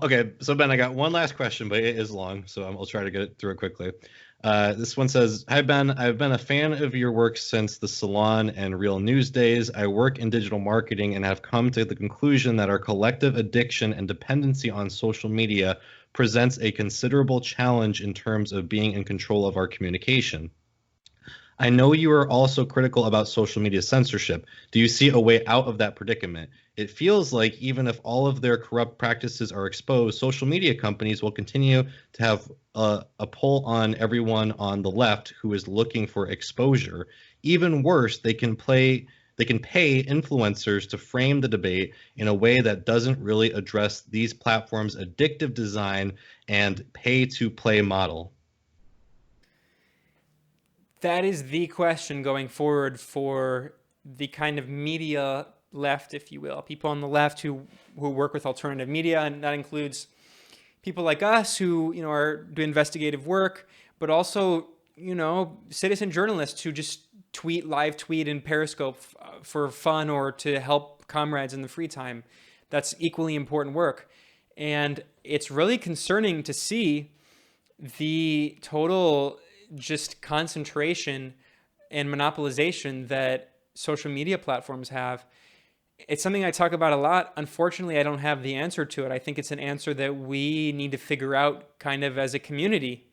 Okay, so Ben, I got one last question, but it is long, so I'll try to get through it quickly. This one says, "Hi Ben, I've been a fan of your work since the Salon and Real News days. I work in digital marketing and have come to the conclusion that our collective addiction and dependency on social media presents a considerable challenge in terms of being in control of our communication. I know you are also critical about social media censorship. Do you see a way out of that predicament? It feels like even if all of their corrupt practices are exposed, social media companies will continue to have a pull on everyone on the left who is looking for exposure. Even worse, they can pay influencers to frame the debate in a way that doesn't really address these platforms' addictive design and pay to play model." That is the question going forward for the kind of media left, if you will. People on the left who work with alternative media, and that includes people like us who do investigative work, but also citizen journalists who just live tweet in Periscope for fun or to help comrades in the free time. That's equally important work, and it's really concerning to see the total just concentration and monopolization that social media platforms have. It's something I talk about a lot. Unfortunately, I don't have the answer to it. I think it's an answer that we need to figure out kind of as a community.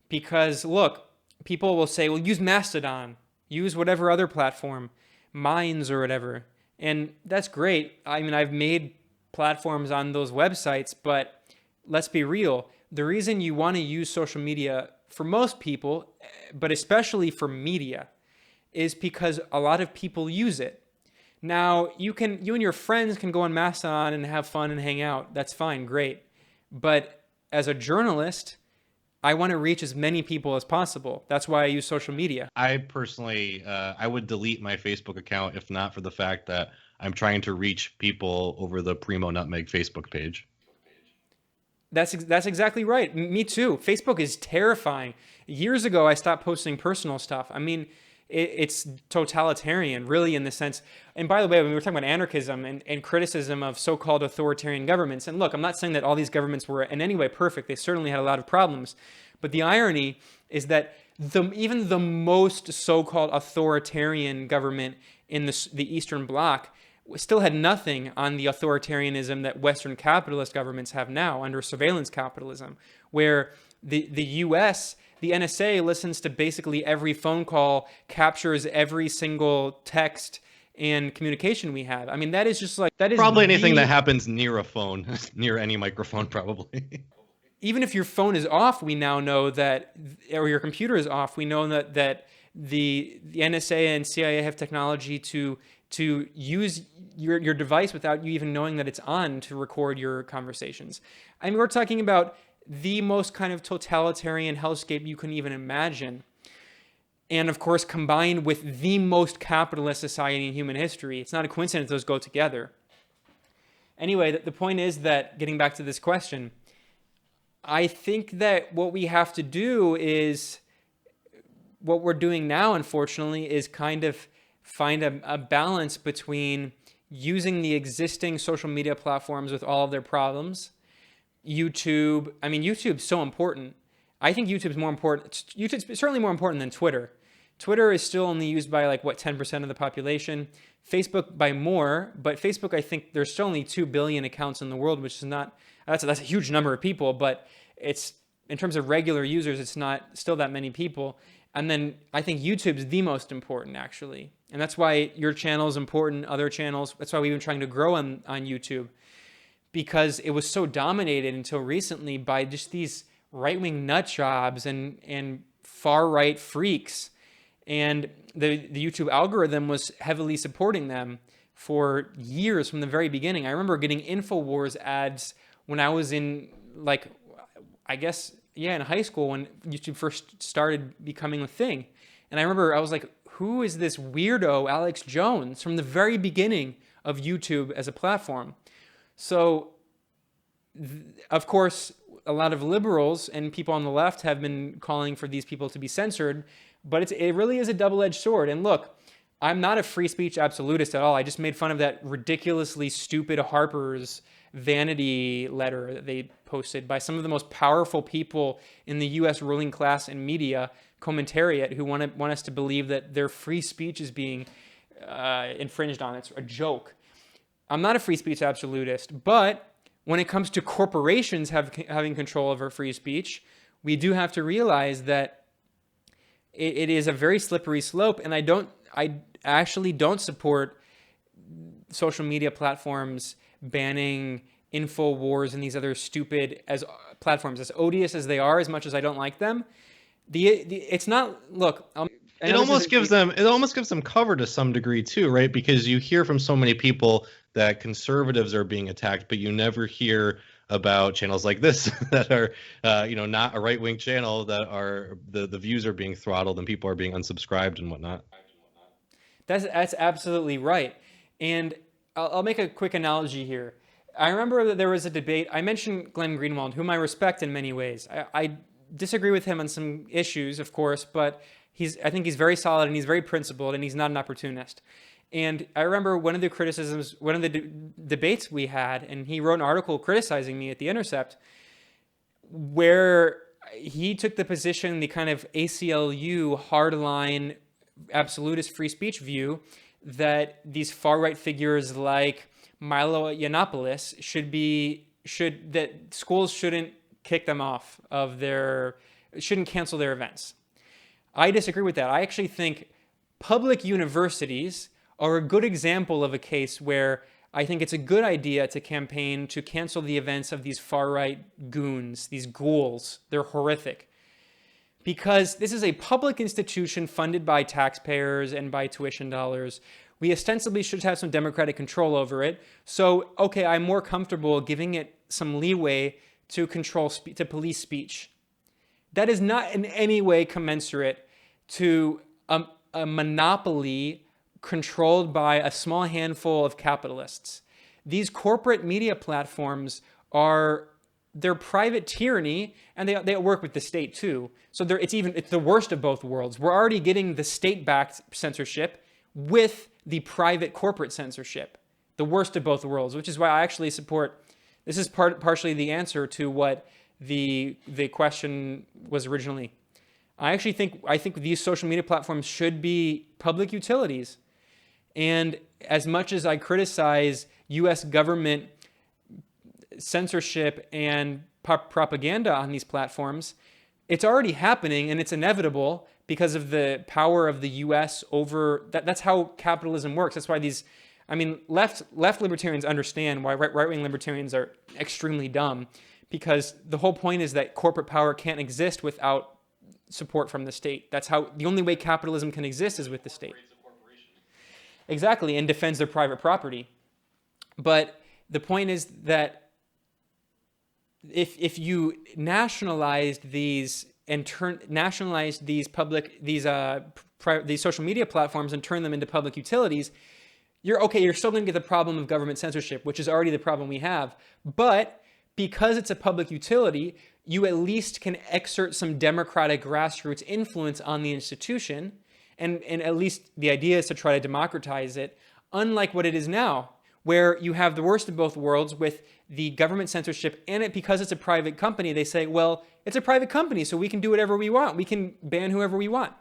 Because look, people will say, well, use Mastodon, use whatever other platform, Minds or whatever. And that's great. I mean, I've made platforms on those websites, but let's be real. The reason you want to use social media for most people, but especially for media, is because a lot of people use it. Now, you and your friends can go on Mastodon and have fun and hang out. That's fine, great. But as a journalist, I want to reach as many people as possible. That's why I use social media. I personally, I would delete my Facebook account if not for the fact that I'm trying to reach people over the Primo Nutmeg Facebook page. That's exactly right. Me too. Facebook is terrifying. Years ago, I stopped posting personal stuff. I mean, it's totalitarian, really, in the sense. And by the way, when we were talking about anarchism and criticism of so-called authoritarian governments, and look, I'm not saying that all these governments were in any way perfect. They certainly had a lot of problems. But the irony is that even the most so-called authoritarian government in the Eastern Bloc still had nothing on the authoritarianism that Western capitalist governments have now under surveillance capitalism, where the U.S., the NSA listens to basically every phone call, captures every single text and communication we have. I mean, that is just like, that is Probably anything that happens near a phone, near any microphone, probably. Even if your phone is off, we now know that, or your computer is off, we know that the NSA and CIA have technology to use your device without you even knowing that it's on to record your conversations. I mean, we're talking about the most kind of totalitarian hellscape you can even imagine. And of course, combined with the most capitalist society in human history. It's not a coincidence those go together. Anyway, the point is that, getting back to this question, I think that what we have to do is, what we're doing now, unfortunately, is kind of find a balance between using the existing social media platforms with all of their problems. YouTube's so important. I think YouTube's more important. YouTube's certainly more important than Twitter. Twitter is still only used by 10% of the population. Facebook by more, but Facebook, I think there's still only 2 billion accounts in the world, which is not, that's a huge number of people, but it's, in terms of regular users, it's not still that many people. And then I think YouTube's the most important, actually. And that's why your channel is important, other channels. That's why we've been trying to grow on YouTube, because it was so dominated until recently by just these right-wing nut jobs and far-right freaks. And the YouTube algorithm was heavily supporting them for years from the very beginning. I remember getting InfoWars ads when I was in, in high school, when YouTube first started becoming a thing. And I remember I was like, who is this weirdo Alex Jones, from the very beginning of YouTube as a platform? So, of course, a lot of liberals and people on the left have been calling for these people to be censored, but it really is a double-edged sword. And look, I'm not a free speech absolutist at all. I just made fun of that ridiculously stupid Harper's vanity letter that they posted by some of the most powerful people in the U.S. ruling class and media commentariat, who want us to believe that their free speech is being infringed on. It's a joke. I'm not a free speech absolutist, but when it comes to corporations having control over free speech, we do have to realize that it is a very slippery slope, and I actually don't support social media platforms banning InfoWars and these other stupid platforms, as odious as they are, as much as I don't like them. It's not, look, it almost gives them cover to some degree too, right? Because you hear from so many people that conservatives are being attacked, but you never hear about channels like this that are not a right-wing channel, that are the views are being throttled and people are being unsubscribed and whatnot. That's absolutely right. And I'll make a quick analogy here. I remember that there was a debate. I mentioned Glenn Greenwald, whom I respect in many ways. I disagree with him on some issues, of course, but I think he's very solid and he's very principled and he's not an opportunist. And I remember one of the debates we had, and he wrote an article criticizing me at The Intercept, where he took the position, the kind of ACLU hardline absolutist free speech view, that these far-right figures like Milo Yiannopoulos that schools shouldn't kick them off shouldn't cancel their events. I disagree with that. I actually think public universities are a good example of a case where I think it's a good idea to campaign to cancel the events of these far-right goons, these ghouls. They're horrific. Because this is a public institution funded by taxpayers and by tuition dollars. We ostensibly should have some democratic control over it. So, okay, I'm more comfortable giving it some leeway to to police speech. That is not in any way commensurate to a monopoly controlled by a small handful of capitalists. These corporate media platforms they're private tyranny, and they work with the state too. So it's the worst of both worlds. We're already getting the state-backed censorship with the private corporate censorship, the worst of both worlds, which is why I actually support. This is partially the answer to what the question was originally. I think these social media platforms should be public utilities. And as much as I criticize U.S. government censorship and propaganda on these platforms, it's already happening, and it's inevitable because of the power of the U.S. over that's how capitalism works. That's why left libertarians understand why right-wing libertarians are extremely dumb, because the whole point is that corporate power can't exist without support from the state. That's how the only way capitalism can exist is with the state. Exactly, and defends their private property. But the point is that if you nationalized these and nationalized these social media platforms and turn them into public utilities, you're still going to get the problem of government censorship, which is already the problem we have. But because it's a public utility, you at least can exert some democratic grassroots influence on the institution. And at least the idea is to try to democratize it, unlike what it is now, where you have the worst of both worlds with the government censorship, and because it's a private company, they say, well, it's a private company, so we can do whatever we want. We can ban whoever we want.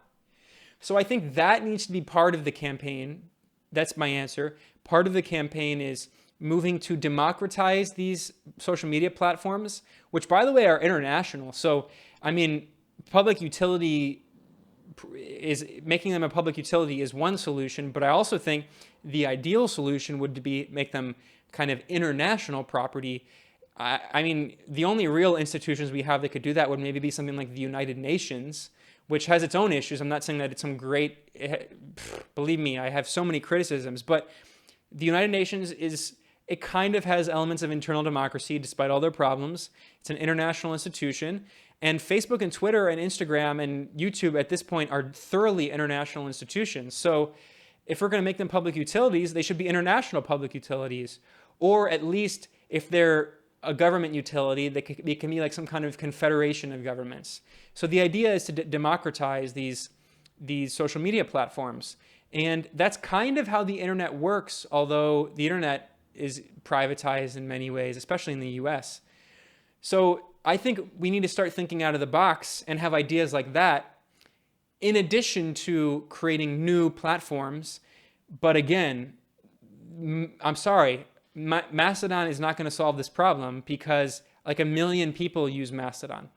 So I think that needs to be part of the campaign. That's my answer. Part of the campaign is moving to democratize these social media platforms, which, by the way, are international. So, public utility is making them a public utility is one solution, but I also think the ideal solution would be make them kind of international property. The only real institutions we have that could do that would maybe be something like the United Nations, which has its own issues. I'm not saying that it's some great, believe me, I have so many criticisms, but the United Nations it kind of has elements of internal democracy despite all their problems. It's an international institution. And Facebook and Twitter and Instagram and YouTube at this point are thoroughly international institutions. So if we're going to make them public utilities, they should be international public utilities. Or at least if they're a government utility, they can be like some kind of confederation of governments. So the idea is to democratize these social media platforms. And that's kind of how the internet works, although the internet is privatized in many ways, especially in the US. So I think we need to start thinking out of the box and have ideas like that in addition to creating new platforms. But again, I'm sorry, Mastodon is not going to solve this problem because like 1 million people use Mastodon.